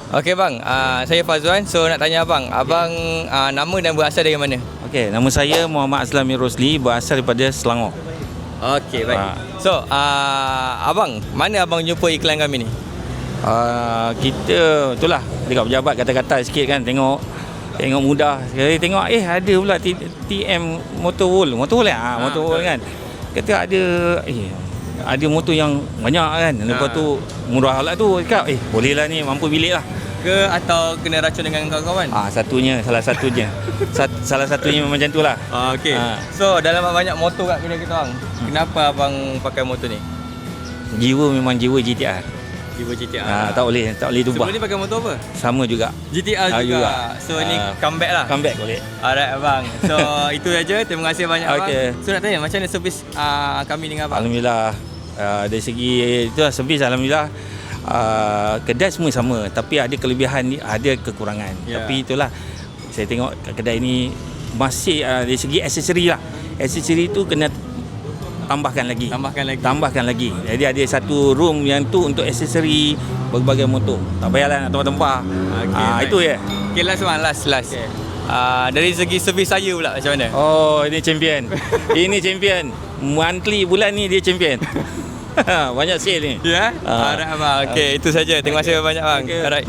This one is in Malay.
Okey bang, saya Fazwan. So nak tanya abang, nama dan berasal dari mana? Okey, nama saya Muhammad Azlami Rosli, berasal daripada Selangor. Okey, baik. So, abang, mana abang jumpa iklan kami ni? Kita itulah dekat pejabat kata-kata sikit kan, tengok mudah. Sekali tengok ada pula TM Motorwool kan. Kata ada motor yang banyak kan. Lepas tu murah lah tu, cakap boleh lah ni, mampu bilik lah. Ke atau kena racun dengan kawan-kawan? Salah satunya. Salah satunya memang macam tu lah. Okey. So, dalam banyak motor kat kedai kita bang, kenapa abang pakai motor ni? Memang jiwa GTR. Jiwa GTR. Tak boleh ubah. Sebelum ni pakai motor apa? Sama juga. GTR juga. So ni comeback lah. Comeback boleh. Alright abang. So itu saja. Terima kasih banyak abang. Okay. So nak tanya macam mana servis kami dengan abang? Alhamdulillah. Dari segi itulah servis, alhamdulillah. Kedai semua sama, tapi ada kelebihan, ada kekurangan. Tapi itulah, saya tengok kedai ni masih dari segi aksesori lah. Aksesori tu kena tambahkan lagi. Jadi ada satu room yang tu untuk aksesori berbagai motor. Tak payahlah nak tempah-tempah. Itu je. Okay, last. Okay. Dari segi servis saya pula macam mana? Ini champion. Ini champion. Monthly bulan ni dia champion. Banyak sale ni. Ya? Alright abang. Okay, itu saja. Terima kasih banyak bang. Okay. Alright.